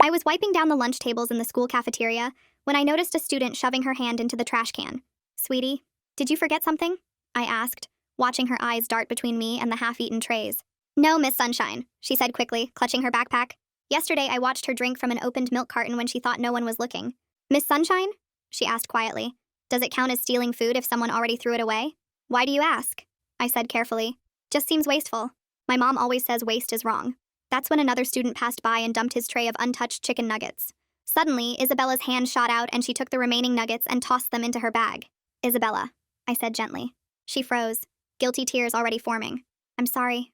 I was wiping down the lunch tables in the school cafeteria when I noticed a student shoving her hand into the trash can. Sweetie, did you forget something? I asked, watching her eyes dart between me and the half-eaten trays. No, Miss Sunshine, she said quickly, clutching her backpack. Yesterday I watched her drink from an opened milk carton when she thought no one was looking. Miss Sunshine? She asked quietly. Does it count as stealing food if someone already threw it away? Why do you ask? I said carefully. Just seems wasteful. My mom always says waste is wrong. That's when another student passed by and dumped his tray of untouched chicken nuggets. Suddenly, Isabella's hand shot out and she took the remaining nuggets and tossed them into her bag. Isabella, I said gently. She froze, guilty tears already forming. I'm sorry.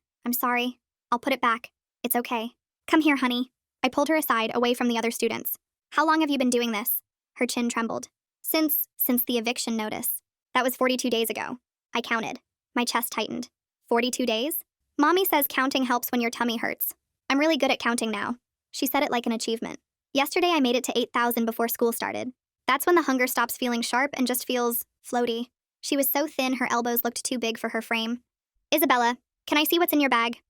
I'll put it back. It's okay. Come here, honey. I pulled her aside, away from the other students. How long have you been doing this? Her chin trembled. Since the eviction notice. That was 42 days ago. I counted. My chest tightened. 42 days? Mommy says counting helps when your tummy hurts. I'm really good at counting now. She said it like an achievement. Yesterday I made it to 8,000 before school started. That's when the hunger stops feeling sharp and just feels floaty. She was so thin her elbows looked too big for her frame. Isabella, can I see what's in your bag?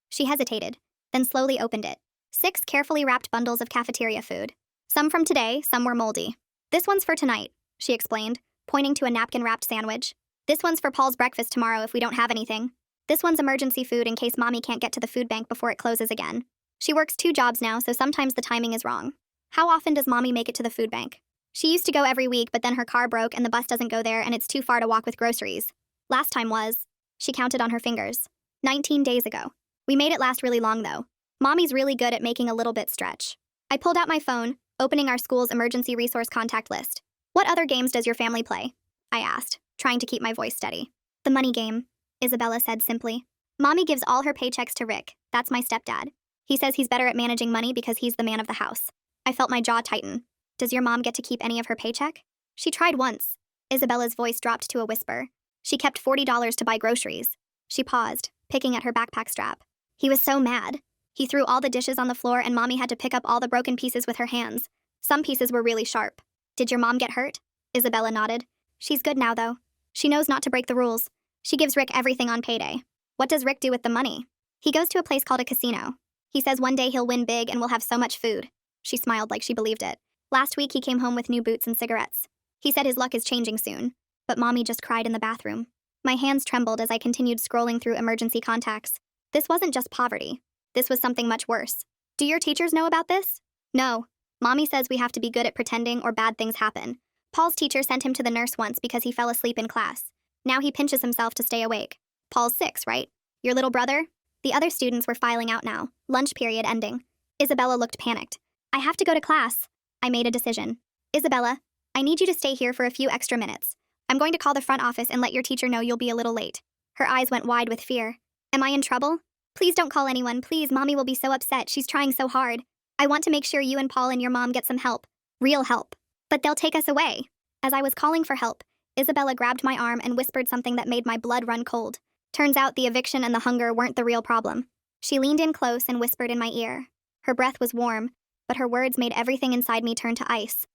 She hesitated, then slowly opened it. 6 carefully wrapped bundles of cafeteria food. Some from today, some were moldy. This one's for tonight, she explained, pointing to a napkin-wrapped sandwich. This one's for Paul's breakfast tomorrow if we don't have anything. This one's emergency food in case Mommy can't get to the food bank before it closes again. She works 2 jobs now, so sometimes the timing is wrong. How often does Mommy make it to the food bank? She used to go every week, but then her car broke and the bus doesn't go there and it's too far to walk with groceries. Last time was, she counted on her fingers, 19 days ago. We made it last really long though. Mommy's really good at making a little bit stretch. I pulled out my phone, opening our school's emergency resource contact list. What other games does your family play? I asked, trying to keep my voice steady. The money game, Isabella said simply. Mommy gives all her paychecks to Rick, that's my stepdad. He says he's better at managing money because he's the man of the house. I felt my jaw tighten. Does your mom get to keep any of her paycheck? She tried once. Isabella's voice dropped to a whisper. She kept $40 to buy groceries. She paused, picking at her backpack strap. He was so mad. He threw all the dishes on the floor and Mommy had to pick up all the broken pieces with her hands. Some pieces were really sharp. Did your mom get hurt? Isabella nodded. She's good now, though. She knows not to break the rules. She gives Rick everything on payday. What does Rick do with the money? He goes to a place called a casino. He says one day he'll win big and we'll have so much food. She smiled like she believed it. Last week he came home with new boots and cigarettes. He said his luck is changing soon. But Mommy just cried in the bathroom. My hands trembled as I continued scrolling through emergency contacts. This wasn't just poverty. This was something much worse. Do your teachers know about this? No. Mommy says we have to be good at pretending or bad things happen. Paul's teacher sent him to the nurse once because he fell asleep in class. Now he pinches himself to stay awake. Paul's 6, right? Your little brother? The other students were filing out now, lunch period ending. Isabella looked panicked. I have to go to class. I made a decision. Isabella, I need you to stay here for a few extra minutes. I'm going to call the front office and let your teacher know you'll be a little late. Her eyes went wide with fear. Am I in trouble? Please don't call anyone, please. Mommy will be so upset. She's trying so hard. I want to make sure you and Paul and your mom get some help. Real help. But they'll take us away. As I was calling for help, Isabella grabbed my arm and whispered something that made my blood run cold. Turns out the eviction and the hunger weren't the real problem. She leaned in close and whispered in my ear. Her breath was warm, but her words made everything inside me turn to ice.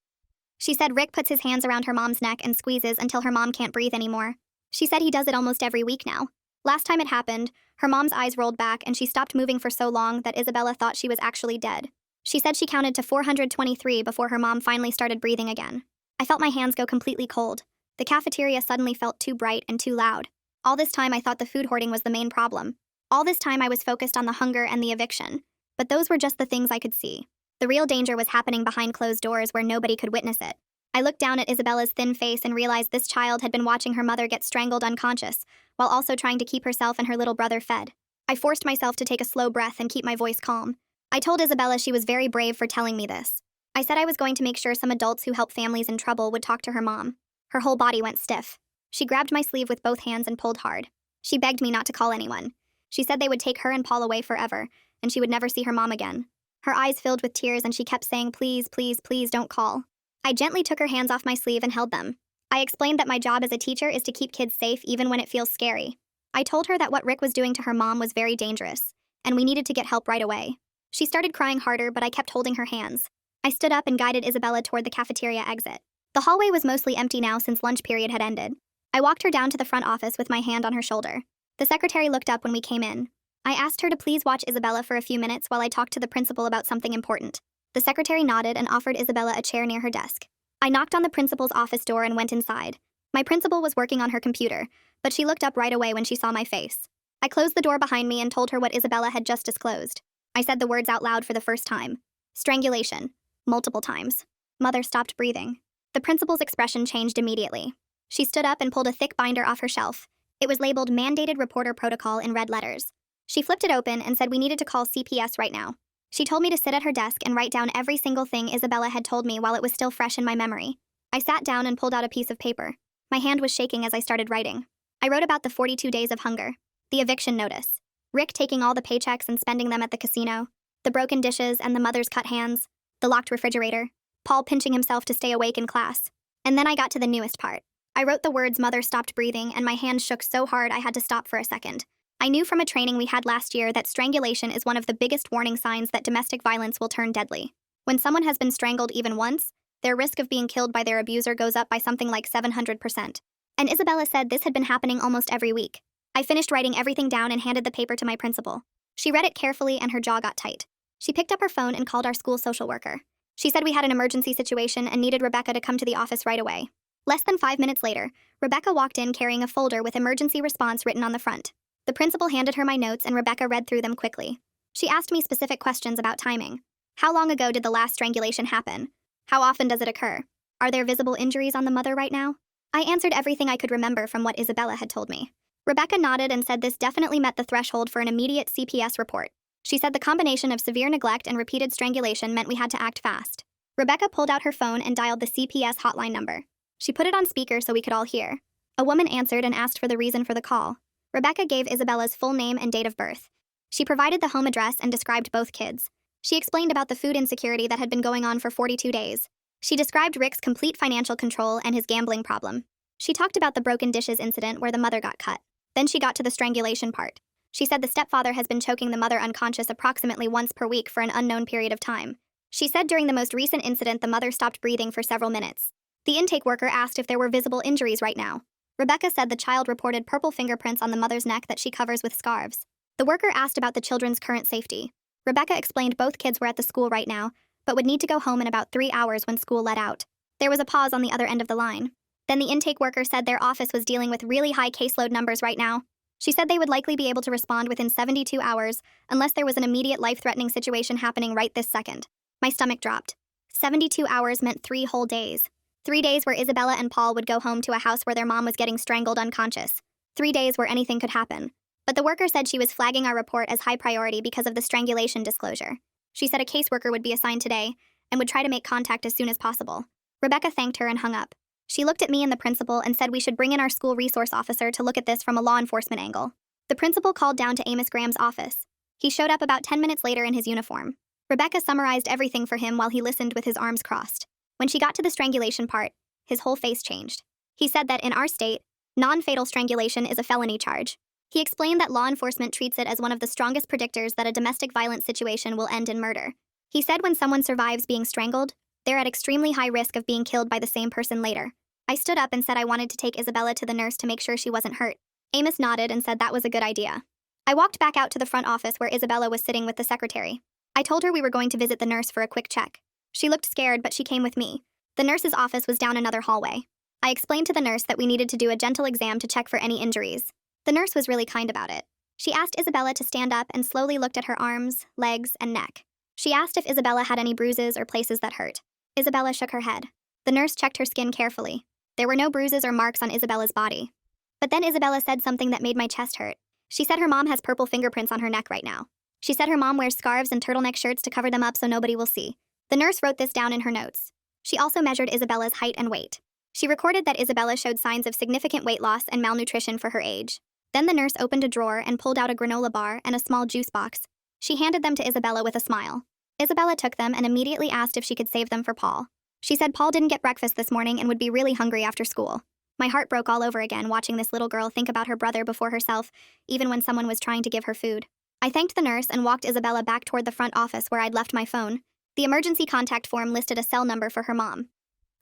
She said Rick puts his hands around her mom's neck and squeezes until her mom can't breathe anymore. She said he does it almost every week now. Last time it happened, her mom's eyes rolled back and she stopped moving for so long that Isabella thought she was actually dead. She said she counted to 423 before her mom finally started breathing again. I felt my hands go completely cold. The cafeteria suddenly felt too bright and too loud. All this time I thought the food hoarding was the main problem. All this time I was focused on the hunger and the eviction. But those were just the things I could see. The real danger was happening behind closed doors where nobody could witness it. I looked down at Isabella's thin face and realized this child had been watching her mother get strangled unconscious, while also trying to keep herself and her little brother fed. I forced myself to take a slow breath and keep my voice calm. I told Isabella she was very brave for telling me this. I said I was going to make sure some adults who help families in trouble would talk to her mom. Her whole body went stiff. She grabbed my sleeve with both hands and pulled hard. She begged me not to call anyone. She said they would take her and Paul away forever, and she would never see her mom again. Her eyes filled with tears and she kept saying, please, please, please don't call. I gently took her hands off my sleeve and held them. I explained that my job as a teacher is to keep kids safe even when it feels scary. I told her that what Rick was doing to her mom was very dangerous, and we needed to get help right away. She started crying harder, but I kept holding her hands. I stood up and guided Isabella toward the cafeteria exit. The hallway was mostly empty now since lunch period had ended. I walked her down to the front office with my hand on her shoulder. The secretary looked up when we came in. I asked her to please watch Isabella for a few minutes while I talked to the principal about something important. The secretary nodded and offered Isabella a chair near her desk. I knocked on the principal's office door and went inside. My principal was working on her computer, but she looked up right away when she saw my face. I closed the door behind me and told her what Isabella had just disclosed. I said the words out loud for the first time. Strangulation. Multiple times. Mother stopped breathing. The principal's expression changed immediately. She stood up and pulled a thick binder off her shelf. It was labeled Mandated Reporter Protocol in red letters. She flipped it open and said we needed to call CPS right now. She told me to sit at her desk and write down every single thing Isabella had told me while it was still fresh in my memory. I sat down and pulled out a piece of paper. My hand was shaking as I started writing. I wrote about the 42 days of hunger, the eviction notice, Rick taking all the paychecks and spending them at the casino, the broken dishes and the mother's cut hands, the locked refrigerator, Paul pinching himself to stay awake in class. And then I got to the newest part. I wrote the words mother stopped breathing and my hand shook so hard I had to stop for a second. I knew from a training we had last year that strangulation is one of the biggest warning signs that domestic violence will turn deadly. When someone has been strangled even once, their risk of being killed by their abuser goes up by something like 700%. And Isabella said this had been happening almost every week. I finished writing everything down and handed the paper to my principal. She read it carefully and her jaw got tight. She picked up her phone and called our school social worker. She said we had an emergency situation and needed Rebecca to come to the office right away. Less than 5 minutes later, Rebecca walked in carrying a folder with emergency response written on the front. The principal handed her my notes and Rebecca read through them quickly. She asked me specific questions about timing. How long ago did the last strangulation happen? How often does it occur? Are there visible injuries on the mother right now? I answered everything I could remember from what Isabella had told me. Rebecca nodded and said this definitely met the threshold for an immediate CPS report. She said the combination of severe neglect and repeated strangulation meant we had to act fast. Rebecca pulled out her phone and dialed the CPS hotline number. She put it on speaker so we could all hear. A woman answered and asked for the reason for the call. Rebecca gave Isabella's full name and date of birth. She provided the home address and described both kids. She explained about the food insecurity that had been going on for 42 days. She described Rick's complete financial control and his gambling problem. She talked about the broken dishes incident where the mother got cut. Then she got to the strangulation part. She said the stepfather has been choking the mother unconscious approximately once per week for an unknown period of time. She said during the most recent incident the mother stopped breathing for several minutes. The intake worker asked if there were visible injuries right now. Rebecca said the child reported purple fingerprints on the mother's neck that she covers with scarves. The worker asked about the children's current safety. Rebecca explained both kids were at the school right now, but would need to go home in about 3 hours when school let out. There was a pause on the other end of the line. Then the intake worker said their office was dealing with really high caseload numbers right now. She said they would likely be able to respond within 72 hours unless there was an immediate life-threatening situation happening right this second. My stomach dropped. 72 hours meant 3 whole days. 3 days where Isabella and Paul would go home to a house where their mom was getting strangled unconscious. 3 days where anything could happen. But the worker said she was flagging our report as high priority because of the strangulation disclosure. She said a caseworker would be assigned today and would try to make contact as soon as possible. Rebecca thanked her and hung up. She looked at me and the principal and said we should bring in our school resource officer to look at this from a law enforcement angle. The principal called down to Amos Graham's office. He showed up about 10 minutes later in his uniform. Rebecca summarized everything for him while he listened with his arms crossed. When she got to the strangulation part, his whole face changed. He said that in our state, non-fatal strangulation is a felony charge. He explained that law enforcement treats it as one of the strongest predictors that a domestic violence situation will end in murder. He said when someone survives being strangled, they're at extremely high risk of being killed by the same person later. I stood up and said I wanted to take Isabella to the nurse to make sure she wasn't hurt. Amos nodded and said that was a good idea. I walked back out to the front office where Isabella was sitting with the secretary. I told her we were going to visit the nurse for a quick check. She looked scared, but she came with me. The nurse's office was down another hallway. I explained to the nurse that we needed to do a gentle exam to check for any injuries. The nurse was really kind about it. She asked Isabella to stand up and slowly looked at her arms, legs, and neck. She asked if Isabella had any bruises or places that hurt. Isabella shook her head. The nurse checked her skin carefully. There were no bruises or marks on Isabella's body. But then Isabella said something that made my chest hurt. She said her mom has purple fingerprints on her neck right now. She said her mom wears scarves and turtleneck shirts to cover them up so nobody will see. The nurse wrote this down in her notes. She also measured Isabella's height and weight. She recorded that Isabella showed signs of significant weight loss and malnutrition for her age. Then the nurse opened a drawer and pulled out a granola bar and a small juice box. She handed them to Isabella with a smile. Isabella took them and immediately asked if she could save them for Paul. She said Paul didn't get breakfast this morning and would be really hungry after school. My heart broke all over again watching this little girl think about her brother before herself, even when someone was trying to give her food. I thanked the nurse and walked Isabella back toward the front office where I'd left my phone. The emergency contact form listed a cell number for her mom.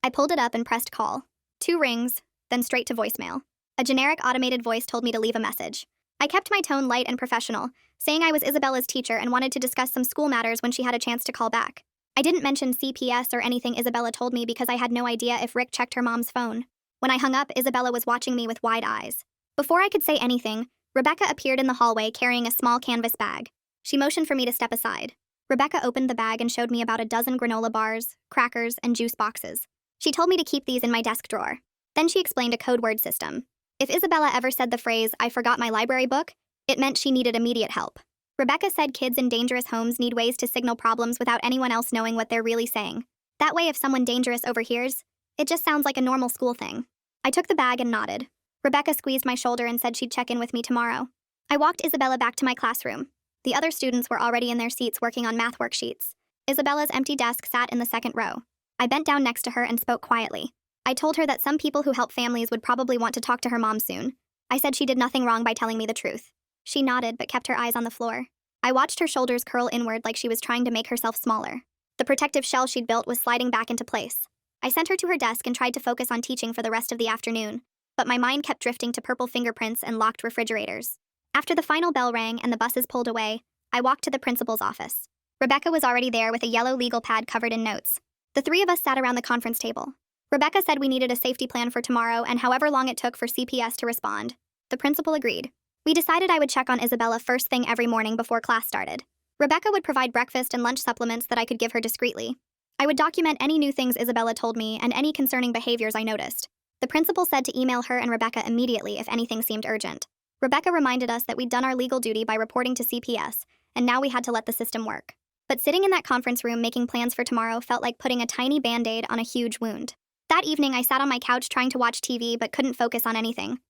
I pulled it up and pressed call. 2 rings, then straight to voicemail. A generic automated voice told me to leave a message. I kept my tone light and professional, saying I was Isabella's teacher and wanted to discuss some school matters when she had a chance to call back. I didn't mention CPS or anything Isabella told me because I had no idea if Rick checked her mom's phone. When I hung up, Isabella was watching me with wide eyes. Before I could say anything, Rebecca appeared in the hallway carrying a small canvas bag. She motioned for me to step aside. Rebecca opened the bag and showed me about a dozen granola bars, crackers, and juice boxes. She told me to keep these in my desk drawer. Then she explained a code word system. If Isabella ever said the phrase, "I forgot my library book," it meant she needed immediate help. Rebecca said kids in dangerous homes need ways to signal problems without anyone else knowing what they're really saying. That way, if someone dangerous overhears, it just sounds like a normal school thing. I took the bag and nodded. Rebecca squeezed my shoulder and said she'd check in with me tomorrow. I walked Isabella back to my classroom. The other students were already in their seats working on math worksheets. Isabella's empty desk sat in the second row. I bent down next to her and spoke quietly. I told her that some people who help families would probably want to talk to her mom soon. I said she did nothing wrong by telling me the truth. She nodded but kept her eyes on the floor. I watched her shoulders curl inward like she was trying to make herself smaller. The protective shell she'd built was sliding back into place. I sent her to her desk and tried to focus on teaching for the rest of the afternoon, but my mind kept drifting to purple fingerprints and locked refrigerators. After the final bell rang and the buses pulled away, I walked to the principal's office. Rebecca was already there with a yellow legal pad covered in notes. The three of us sat around the conference table. Rebecca said we needed a safety plan for tomorrow and however long it took for CPS to respond. The principal agreed. We decided I would check on Isabella first thing every morning before class started. Rebecca would provide breakfast and lunch supplements that I could give her discreetly. I would document any new things Isabella told me and any concerning behaviors I noticed. The principal said to email her and Rebecca immediately if anything seemed urgent. Rebecca reminded us that we'd done our legal duty by reporting to CPS, and now we had to let the system work. But sitting in that conference room making plans for tomorrow felt like putting a tiny band-aid on a huge wound. That evening, I sat on my couch trying to watch TV but couldn't focus on anything.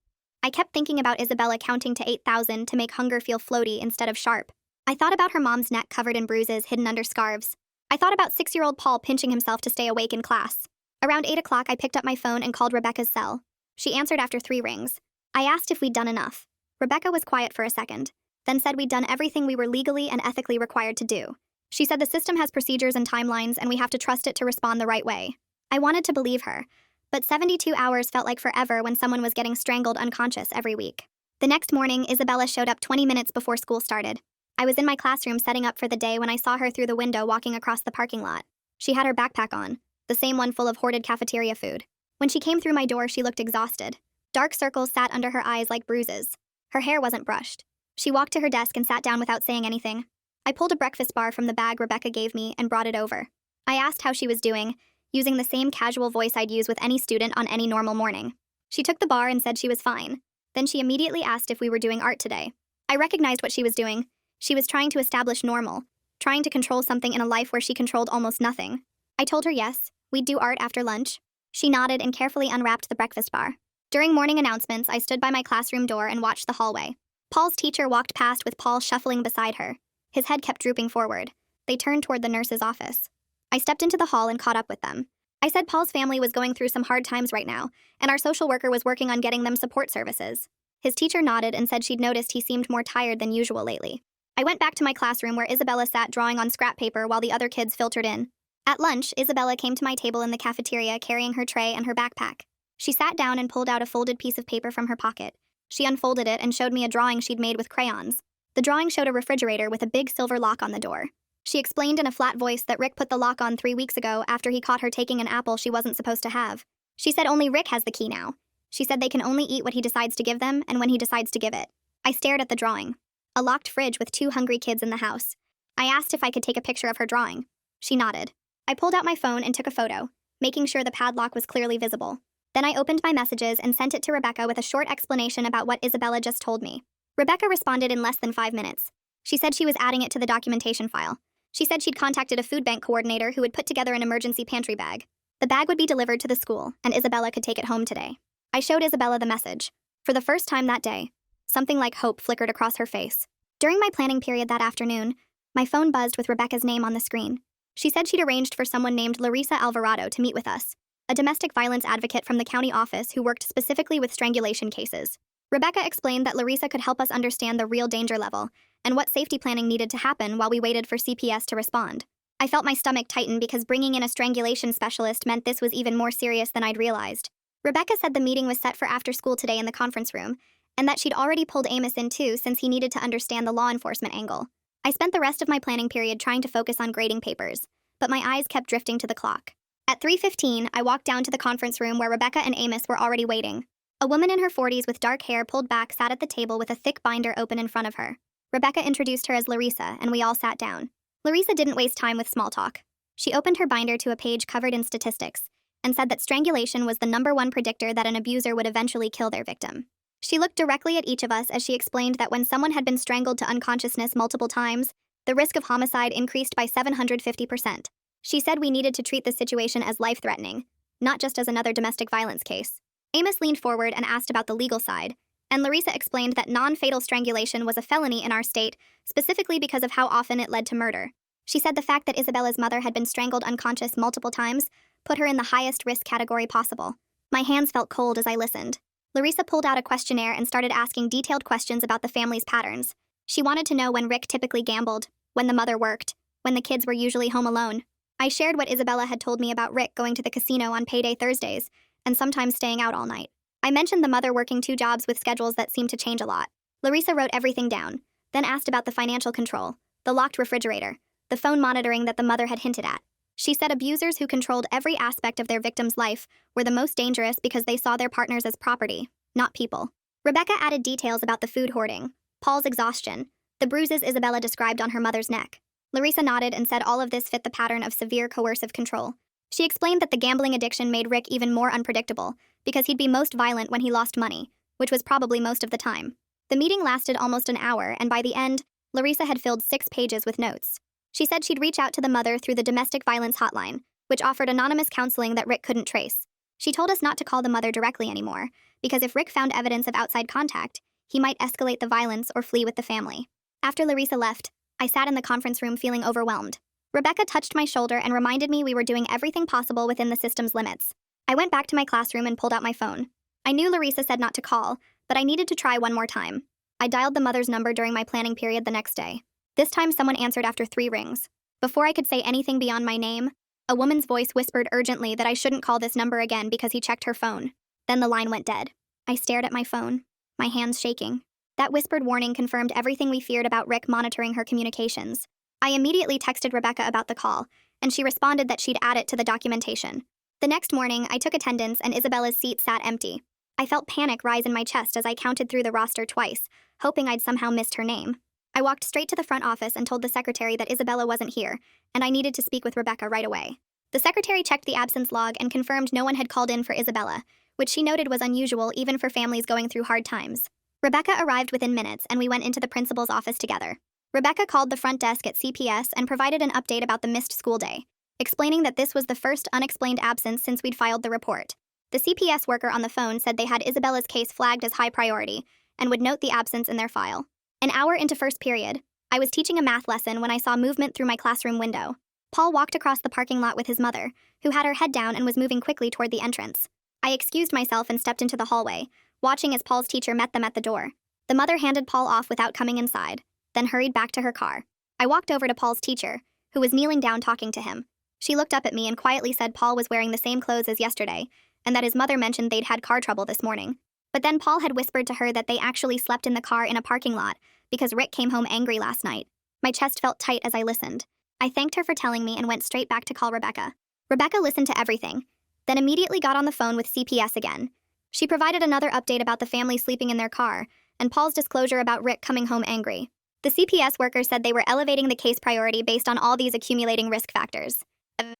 I kept thinking about Isabella counting to 8,000 to make hunger feel floaty instead of sharp. I thought about her mom's neck covered in bruises hidden under scarves. I thought about 6-year-old Paul pinching himself to stay awake in class. Around 8 o'clock, I picked up my phone and called Rebecca's cell. She answered after 3 rings. I asked if we'd done enough. Rebecca was quiet for a second, then said we'd done everything we were legally and ethically required to do. She said the system has procedures and timelines and we have to trust it to respond the right way. I wanted to believe her, but 72 hours felt like forever when someone was getting strangled unconscious every week. The next morning, Isabella showed up 20 minutes before school started. I was in my classroom setting up for the day when I saw her through the window walking across the parking lot. She had her backpack on, the same one full of hoarded cafeteria food. When she came through my door, she looked exhausted. Dark circles sat under her eyes like bruises. Her hair wasn't brushed. She walked to her desk and sat down without saying anything. I pulled a breakfast bar from the bag Rebecca gave me and brought it over. I asked how she was doing, using the same casual voice I'd use with any student on any normal morning. She took the bar and said she was fine. Then she immediately asked if we were doing art today. I recognized what she was doing. She was trying to establish normal, trying to control something in a life where she controlled almost nothing. I told her yes, we'd do art after lunch. She nodded and carefully unwrapped the breakfast bar. During morning announcements, I stood by my classroom door and watched the hallway. Paul's teacher walked past with Paul shuffling beside her. His head kept drooping forward. They turned toward the nurse's office. I stepped into the hall and caught up with them. I said Paul's family was going through some hard times right now, and our social worker was working on getting them support services. His teacher nodded and said she'd noticed he seemed more tired than usual lately. I went back to my classroom where Isabella sat drawing on scrap paper while the other kids filtered in. At lunch, Isabella came to my table in the cafeteria carrying her tray and her backpack. She sat down and pulled out a folded piece of paper from her pocket. She unfolded it and showed me a drawing she'd made with crayons. The drawing showed a refrigerator with a big silver lock on the door. She explained in a flat voice that Rick put the lock on 3 weeks ago after he caught her taking an apple she wasn't supposed to have. She said only Rick has the key now. She said they can only eat what he decides to give them and when he decides to give it. I stared at the drawing. A locked fridge with 2 hungry kids in the house. I asked if I could take a picture of her drawing. She nodded. I pulled out my phone and took a photo, making sure the padlock was clearly visible. Then I opened my messages and sent it to Rebecca with a short explanation about what Isabella just told me. Rebecca responded in less than 5 minutes. She said she was adding it to the documentation file. She said she'd contacted a food bank coordinator who would put together an emergency pantry bag. The bag would be delivered to the school, and Isabella could take it home today. I showed Isabella the message. For the first time that day, something like hope flickered across her face. During my planning period that afternoon, my phone buzzed with Rebecca's name on the screen. She said she'd arranged for someone named Larissa Alvarado to meet with us, a domestic violence advocate from the county office who worked specifically with strangulation cases. Rebecca explained that Larissa could help us understand the real danger level and what safety planning needed to happen while we waited for CPS to respond. I felt my stomach tighten because bringing in a strangulation specialist meant this was even more serious than I'd realized. Rebecca said the meeting was set for after school today in the conference room, and that she'd already pulled Amos in too since he needed to understand the law enforcement angle. I spent the rest of my planning period trying to focus on grading papers, but my eyes kept drifting to the clock. At 3:15, I walked down to the conference room where Rebecca and Amos were already waiting. A woman in her 40s with dark hair pulled back sat at the table with a thick binder open in front of her. Rebecca introduced her as Larissa, and we all sat down. Larissa didn't waste time with small talk. She opened her binder to a page covered in statistics and said that strangulation was the #1 predictor that an abuser would eventually kill their victim. She looked directly at each of us as she explained that when someone had been strangled to unconsciousness multiple times, the risk of homicide increased by 750%. She said we needed to treat the situation as life-threatening, not just as another domestic violence case. Amos leaned forward and asked about the legal side, and Larissa explained that non-fatal strangulation was a felony in our state, specifically because of how often it led to murder. She said the fact that Isabella's mother had been strangled unconscious multiple times put her in the highest risk category possible. My hands felt cold as I listened. Larissa pulled out a questionnaire and started asking detailed questions about the family's patterns. She wanted to know when Rick typically gambled, when the mother worked, when the kids were usually home alone. I shared what Isabella had told me about Rick going to the casino on payday Thursdays, and sometimes staying out all night. I mentioned the mother working 2 jobs with schedules that seemed to change a lot. Larissa wrote everything down, then asked about the financial control, the locked refrigerator, the phone monitoring that the mother had hinted at. She said abusers who controlled every aspect of their victim's life were the most dangerous because they saw their partners as property, not people. Rebecca added details about the food hoarding, Paul's exhaustion, the bruises Isabella described on her mother's neck. Larissa nodded and said all of this fit the pattern of severe coercive control. She explained that the gambling addiction made Rick even more unpredictable, because he'd be most violent when he lost money, which was probably most of the time. The meeting lasted almost an hour, and by the end, Larissa had filled 6 pages with notes. She said she'd reach out to the mother through the domestic violence hotline, which offered anonymous counseling that Rick couldn't trace. She told us not to call the mother directly anymore, because if Rick found evidence of outside contact, he might escalate the violence or flee with the family. After Larissa left, I sat in the conference room feeling overwhelmed. Rebecca touched my shoulder and reminded me we were doing everything possible within the system's limits. I went back to my classroom and pulled out my phone. I knew Larissa said not to call, but I needed to try one more time. I dialed the mother's number during my planning period the next day. This time someone answered after 3 rings. Before I could say anything beyond my name, a woman's voice whispered urgently that I shouldn't call this number again because he checked her phone. Then the line went dead. I stared at my phone, my hands shaking. That whispered warning confirmed everything we feared about Rick monitoring her communications. I immediately texted Rebecca about the call, and she responded that she'd add it to the documentation. The next morning, I took attendance and Isabella's seat sat empty. I felt panic rise in my chest as I counted through the roster twice, hoping I'd somehow missed her name. I walked straight to the front office and told the secretary that Isabella wasn't here, and I needed to speak with Rebecca right away. The secretary checked the absence log and confirmed no one had called in for Isabella, which she noted was unusual even for families going through hard times. Rebecca arrived within minutes, and we went into the principal's office together. Rebecca called the front desk at CPS and provided an update about the missed school day, explaining that this was the first unexplained absence since we'd filed the report. The CPS worker on the phone said they had Isabella's case flagged as high priority and would note the absence in their file. An hour into first period, I was teaching a math lesson when I saw movement through my classroom window. Paul walked across the parking lot with his mother, who had her head down and was moving quickly toward the entrance. I excused myself and stepped into the hallway, watching as Paul's teacher met them at the door. The mother handed Paul off without coming inside, then hurried back to her car. I walked over to Paul's teacher, who was kneeling down talking to him. She looked up at me and quietly said Paul was wearing the same clothes as yesterday, and that his mother mentioned they'd had car trouble this morning. But then Paul had whispered to her that they actually slept in the car in a parking lot because Rick came home angry last night. My chest felt tight as I listened. I thanked her for telling me and went straight back to call Rebecca. Rebecca listened to everything, then immediately got on the phone with CPS again. She provided another update about the family sleeping in their car, and Paul's disclosure about Rick coming home angry. The CPS worker said they were elevating the case priority based on all these accumulating risk factors.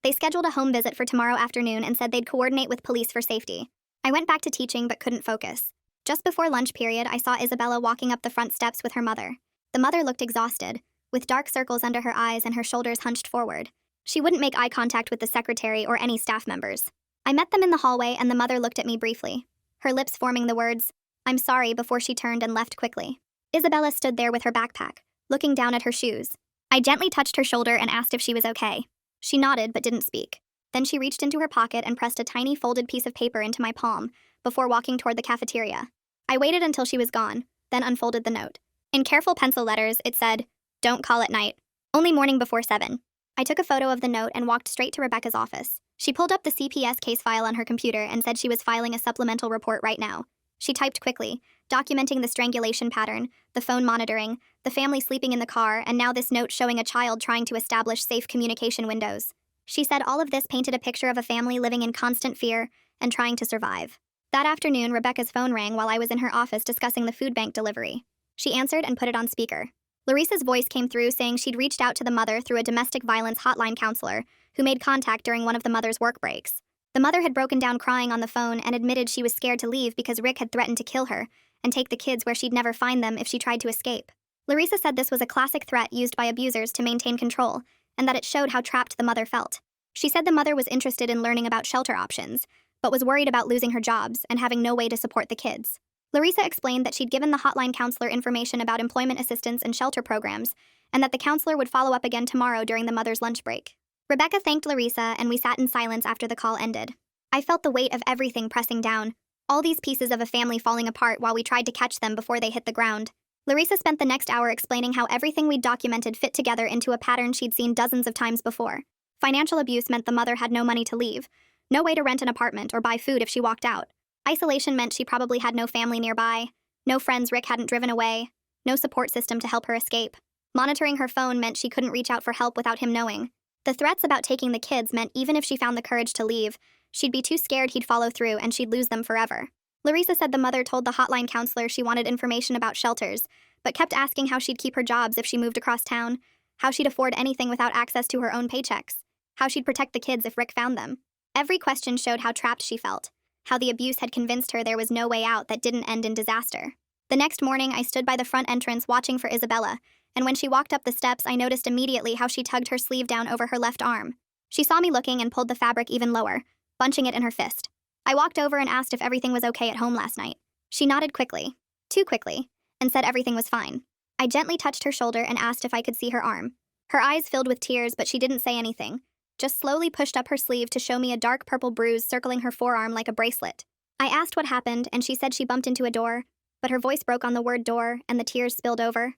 They scheduled a home visit for tomorrow afternoon and said they'd coordinate with police for safety. I went back to teaching but couldn't focus. Just before lunch period, I saw Isabella walking up the front steps with her mother. The mother looked exhausted, with dark circles under her eyes and her shoulders hunched forward. She wouldn't make eye contact with the secretary or any staff members. I met them in the hallway and the mother looked at me briefly, her lips forming the words, "I'm sorry," before she turned and left quickly. Isabella stood there with her backpack, looking down at her shoes. I gently touched her shoulder and asked if she was okay. She nodded but didn't speak. Then she reached into her pocket and pressed a tiny folded piece of paper into my palm before walking toward the cafeteria. I waited until she was gone, then unfolded the note. In careful pencil letters, it said, "Don't call at night. Only morning before 7. I took a photo of the note and walked straight to Rebecca's office. She pulled up the CPS case file on her computer and said she was filing a supplemental report right now. She typed quickly, documenting the strangulation pattern, the phone monitoring, the family sleeping in the car, and now this note showing a child trying to establish safe communication windows. She said all of this painted a picture of a family living in constant fear and trying to survive. That afternoon, Rebecca's phone rang while I was in her office discussing the food bank delivery. She answered and put it on speaker. Larissa's voice came through saying she'd reached out to the mother through a domestic violence hotline counselor who made contact during one of the mother's work breaks. The mother had broken down crying on the phone and admitted she was scared to leave because Rick had threatened to kill her and take the kids where she'd never find them if she tried to escape. Larissa said this was a classic threat used by abusers to maintain control, and that it showed how trapped the mother felt. She said the mother was interested in learning about shelter options, but was worried about losing her jobs and having no way to support the kids. Larissa explained that she'd given the hotline counselor information about employment assistance and shelter programs, and that the counselor would follow up again tomorrow during the mother's lunch break. Rebecca thanked Larissa, and we sat in silence after the call ended. I felt the weight of everything pressing down, all these pieces of a family falling apart while we tried to catch them before they hit the ground. Larissa spent the next hour explaining how everything we'd documented fit together into a pattern she'd seen dozens of times before. Financial abuse meant the mother had no money to leave, no way to rent an apartment or buy food if she walked out. Isolation meant she probably had no family nearby, no friends Rick hadn't driven away, no support system to help her escape. Monitoring her phone meant she couldn't reach out for help without him knowing. The threats about taking the kids meant even if she found the courage to leave, she'd be too scared he'd follow through and she'd lose them forever. Larissa said the mother told the hotline counselor she wanted information about shelters, but kept asking how she'd keep her jobs if she moved across town, how she'd afford anything without access to her own paychecks, how she'd protect the kids if Rick found them. Every question showed how trapped she felt, how the abuse had convinced her there was no way out that didn't end in disaster. The next morning, I stood by the front entrance watching for Isabella, and when she walked up the steps, I noticed immediately how she tugged her sleeve down over her left arm. She saw me looking and pulled the fabric even lower, bunching it in her fist. I walked over and asked if everything was okay at home last night. She nodded quickly, too quickly, and said everything was fine. I gently touched her shoulder and asked if I could see her arm. Her eyes filled with tears, but she didn't say anything, just slowly pushed up her sleeve to show me a dark purple bruise circling her forearm like a bracelet. I asked what happened, and she said she bumped into a door, but her voice broke on the word door, and the tears spilled over.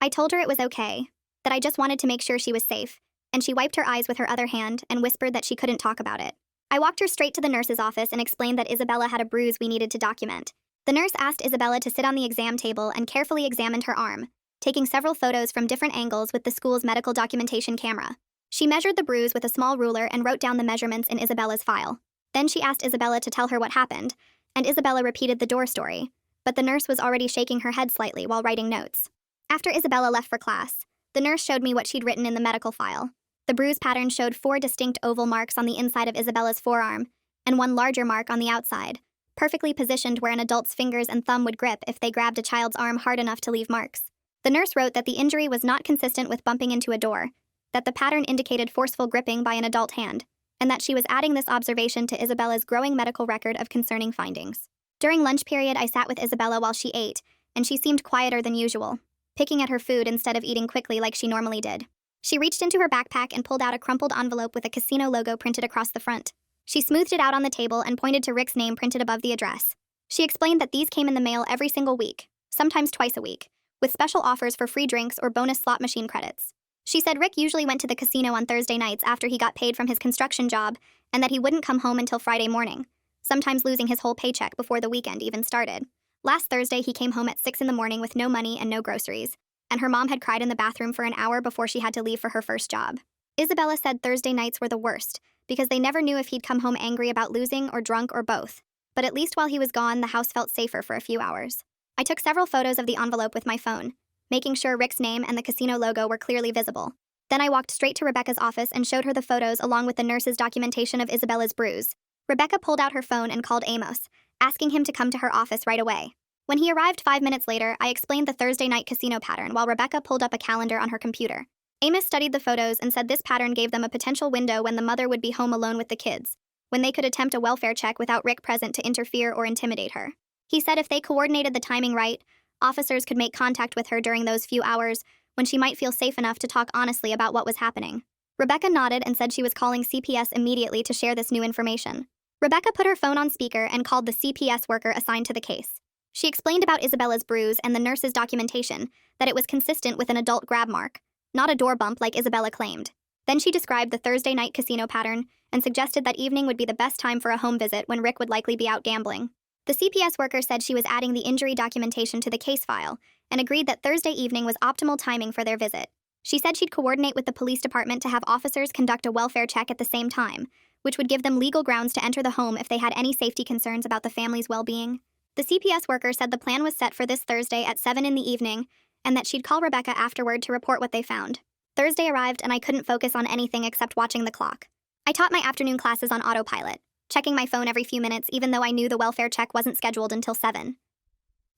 I told her it was okay, that I just wanted to make sure she was safe, and she wiped her eyes with her other hand and whispered that she couldn't talk about it. I walked her straight to the nurse's office and explained that Isabella had a bruise we needed to document. The nurse asked Isabella to sit on the exam table and carefully examined her arm, taking several photos from different angles with the school's medical documentation camera. She measured the bruise with a small ruler and wrote down the measurements in Isabella's file. Then she asked Isabella to tell her what happened, and Isabella repeated the door story, but the nurse was already shaking her head slightly while writing notes. After Isabella left for class, the nurse showed me what she'd written in the medical file. The bruise pattern showed 4 distinct oval marks on the inside of Isabella's forearm, and 1 larger mark on the outside, perfectly positioned where an adult's fingers and thumb would grip if they grabbed a child's arm hard enough to leave marks. The nurse wrote that the injury was not consistent with bumping into a door, that the pattern indicated forceful gripping by an adult hand, and that she was adding this observation to Isabella's growing medical record of concerning findings. During lunch period, I sat with Isabella while she ate, and she seemed quieter than usual, picking at her food instead of eating quickly like she normally did. She reached into her backpack and pulled out a crumpled envelope with a casino logo printed across the front. She smoothed it out on the table and pointed to Rick's name printed above the address. She explained that these came in the mail every single week, sometimes twice a week, with special offers for free drinks or bonus slot machine credits. She said Rick usually went to the casino on Thursday nights after he got paid from his construction job, and that he wouldn't come home until Friday morning, sometimes losing his whole paycheck before the weekend even started. Last Thursday, he came home at 6 in the morning with no money and no groceries, and her mom had cried in the bathroom for an hour before she had to leave for her first job. Isabella said Thursday nights were the worst, because they never knew if he'd come home angry about losing or drunk or both, but at least while he was gone, the house felt safer for a few hours. I took several photos of the envelope with my phone, making sure Rick's name and the casino logo were clearly visible. Then I walked straight to Rebecca's office and showed her the photos along with the nurse's documentation of Isabella's bruise. Rebecca pulled out her phone and called Amos, asking him to come to her office right away. When he arrived 5 minutes later, I explained the Thursday night casino pattern while Rebecca pulled up a calendar on her computer. Amos studied the photos and said this pattern gave them a potential window when the mother would be home alone with the kids, when they could attempt a welfare check without Rick present to interfere or intimidate her. He said if they coordinated the timing right, officers could make contact with her during those few hours when she might feel safe enough to talk honestly about what was happening. Rebecca nodded and said she was calling CPS immediately to share this new information. Rebecca put her phone on speaker and called the CPS worker assigned to the case. She explained about Isabella's bruise and the nurse's documentation, that it was consistent with an adult grab mark, not a door bump like Isabella claimed. Then she described the Thursday night casino pattern and suggested that evening would be the best time for a home visit when Rick would likely be out gambling. The CPS worker said she was adding the injury documentation to the case file and agreed that Thursday evening was optimal timing for their visit. She said she'd coordinate with the police department to have officers conduct a welfare check at the same time, which would give them legal grounds to enter the home if they had any safety concerns about the family's well-being. The CPS worker said the plan was set for this Thursday at 7 in the evening, and that she'd call Rebecca afterward to report what they found. Thursday arrived and I couldn't focus on anything except watching the clock. I taught my afternoon classes on autopilot, checking my phone every few minutes even though I knew the welfare check wasn't scheduled until 7.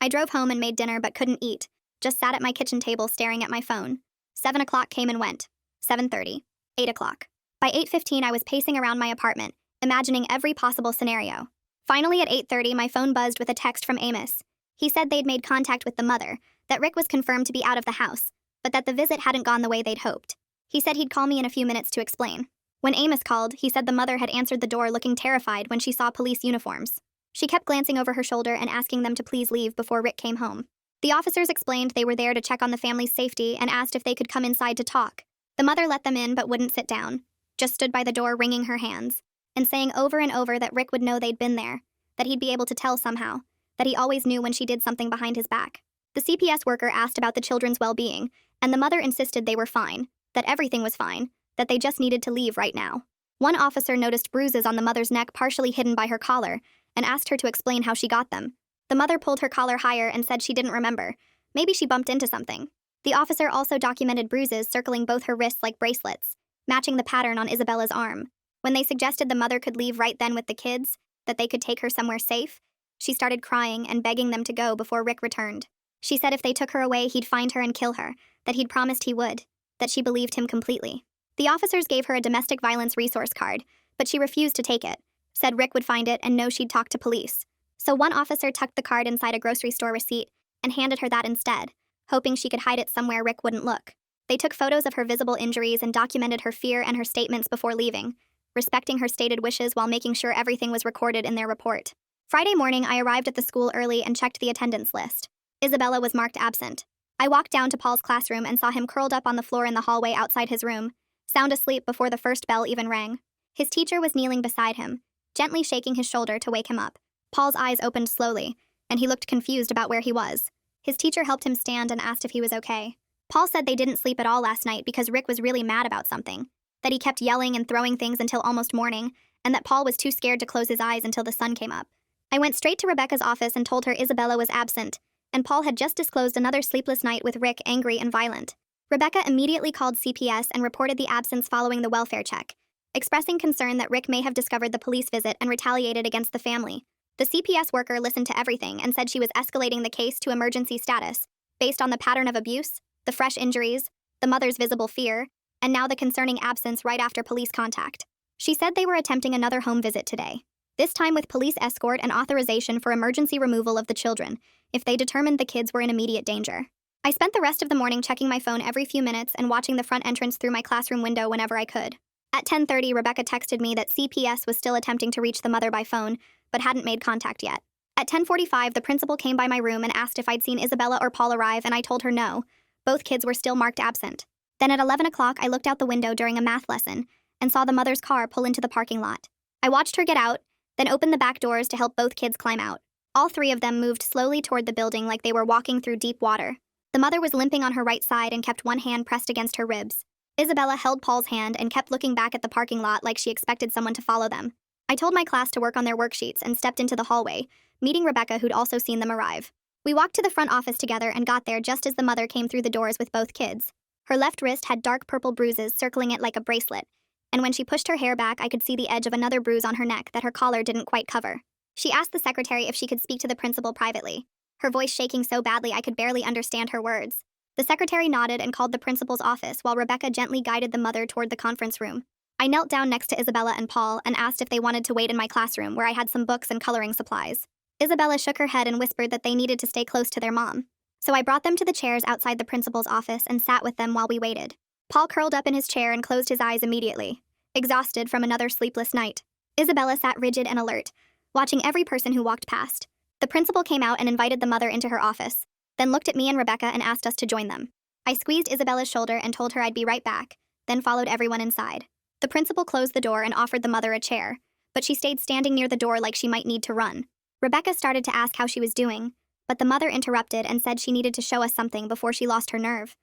I drove home and made dinner but couldn't eat, just sat at my kitchen table staring at my phone. 7 o'clock came and went. 7:30. 8 o'clock. By 8:15 I was pacing around my apartment, imagining every possible scenario. Finally at 8:30 my phone buzzed with a text from Amos. He said they'd made contact with the mother, that Rick was confirmed to be out of the house, but that the visit hadn't gone the way they'd hoped. He said he'd call me in a few minutes to explain. When Amos called, he said the mother had answered the door looking terrified when she saw police uniforms. She kept glancing over her shoulder and asking them to please leave before Rick came home. The officers explained they were there to check on the family's safety and asked if they could come inside to talk. The mother let them in but wouldn't sit down, just stood by the door wringing her hands, and saying over and over that Rick would know they'd been there, that he'd be able to tell somehow, that he always knew when she did something behind his back. The CPS worker asked about the children's well-being, and the mother insisted they were fine, that everything was fine, that they just needed to leave right now. One officer noticed bruises on the mother's neck partially hidden by her collar, and asked her to explain how she got them. The mother pulled her collar higher and said she didn't remember. Maybe she bumped into something. The officer also documented bruises circling both her wrists like bracelets, matching the pattern on Isabella's arm. When they suggested the mother could leave right then with the kids, that they could take her somewhere safe, she started crying and begging them to go before Rick returned. She said if they took her away, he'd find her and kill her, that he'd promised he would, that she believed him completely. The officers gave her a domestic violence resource card, but she refused to take it, said Rick would find it and know she'd talk to police. So one officer tucked the card inside a grocery store receipt and handed her that instead, hoping she could hide it somewhere Rick wouldn't look. They took photos of her visible injuries and documented her fear and her statements before leaving, respecting her stated wishes while making sure everything was recorded in their report. Friday morning, I arrived at the school early and checked the attendance list. Isabella was marked absent. I walked down to Paul's classroom and saw him curled up on the floor in the hallway outside his room, sound asleep before the first bell even rang. His teacher was kneeling beside him, gently shaking his shoulder to wake him up. Paul's eyes opened slowly, and he looked confused about where he was. His teacher helped him stand and asked if he was okay. Paul said they didn't sleep at all last night because Rick was really mad about something, that he kept yelling and throwing things until almost morning, and that Paul was too scared to close his eyes until the sun came up. I went straight to Rebecca's office and told her Isabella was absent, and Paul had just disclosed another sleepless night with Rick, angry and violent. Rebecca immediately called CPS and reported the absence following the welfare check, expressing concern that Rick may have discovered the police visit and retaliated against the family. The CPS worker listened to everything and said she was escalating the case to emergency status, based on the pattern of abuse, the fresh injuries, the mother's visible fear, and now the concerning absence right after police contact. She said they were attempting another home visit today, this time with police escort and authorization for emergency removal of the children, if they determined the kids were in immediate danger. I spent the rest of the morning checking my phone every few minutes and watching the front entrance through my classroom window whenever I could. At 10:30, Rebecca texted me that CPS was still attempting to reach the mother by phone, but hadn't made contact yet. At 10:45, the principal came by my room and asked if I'd seen Isabella or Paul arrive, and I told her no. Both kids were still marked absent. Then at 11 o'clock, I looked out the window during a math lesson and saw the mother's car pull into the parking lot. I watched her get out, then open the back doors to help both kids climb out. All three of them moved slowly toward the building like they were walking through deep water. The mother was limping on her right side and kept one hand pressed against her ribs. Isabella held Paul's hand and kept looking back at the parking lot like she expected someone to follow them. I told my class to work on their worksheets and stepped into the hallway, meeting Rebecca, who'd also seen them arrive. We walked to the front office together and got there just as the mother came through the doors with both kids. Her left wrist had dark purple bruises circling it like a bracelet, and when she pushed her hair back, I could see the edge of another bruise on her neck that her collar didn't quite cover. She asked the secretary if she could speak to the principal privately, her voice shaking so badly I could barely understand her words. The secretary nodded and called the principal's office while Rebecca gently guided the mother toward the conference room. I knelt down next to Isabella and Paul and asked if they wanted to wait in my classroom where I had some books and coloring supplies. Isabella shook her head and whispered that they needed to stay close to their mom. So I brought them to the chairs outside the principal's office and sat with them while we waited. Paul curled up in his chair and closed his eyes immediately, exhausted from another sleepless night. Isabella sat rigid and alert, watching every person who walked past. The principal came out and invited the mother into her office, then looked at me and Rebecca and asked us to join them. I squeezed Isabella's shoulder and told her I'd be right back, then followed everyone inside. The principal closed the door and offered the mother a chair, but she stayed standing near the door like she might need to run. Rebecca started to ask how she was doing, but the mother interrupted and said she needed to show us something before she lost her nerve.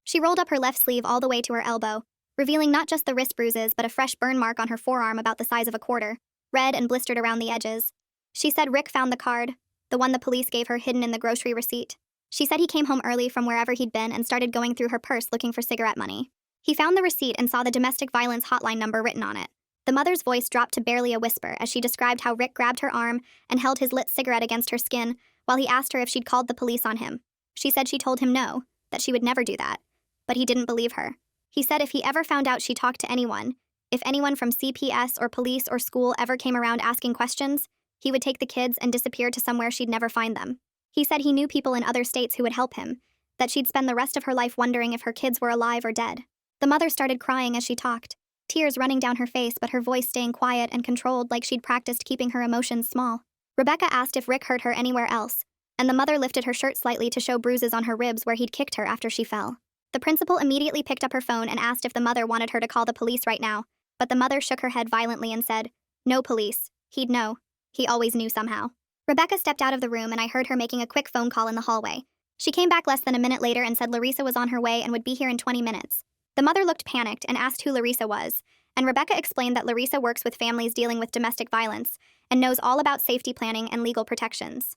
She rolled up her left sleeve all the way to her elbow, revealing not just the wrist bruises but a fresh burn mark on her forearm about the size of a quarter, red and blistered around the edges. She said Rick found the card, the one the police gave her hidden in the grocery receipt. She said he came home early from wherever he'd been and started going through her purse looking for cigarette money. He found the receipt and saw the domestic violence hotline number written on it. The mother's voice dropped to barely a whisper as she described how Rick grabbed her arm and held his lit cigarette against her skin while he asked her if she'd called the police on him. She said she told him no, that she would never do that. But he didn't believe her. He said if he ever found out she talked to anyone, if anyone from CPS or police or school ever came around asking questions, he would take the kids and disappear to somewhere she'd never find them. He said he knew people in other states who would help him, that she'd spend the rest of her life wondering if her kids were alive or dead. The mother started crying as she talked, tears running down her face but her voice staying quiet and controlled like she'd practiced keeping her emotions small. Rebecca asked if Rick hurt her anywhere else, and the mother lifted her shirt slightly to show bruises on her ribs where he'd kicked her after she fell. The principal immediately picked up her phone and asked if the mother wanted her to call the police right now, but the mother shook her head violently and said, "No police. He'd know. He always knew somehow." Rebecca stepped out of the room and I heard her making a quick phone call in the hallway. She came back less than a minute later and said Larissa was on her way and would be here in 20 minutes. The mother looked panicked and asked who Larissa was, and Rebecca explained that Larissa works with families dealing with domestic violence and knows all about safety planning and legal protections.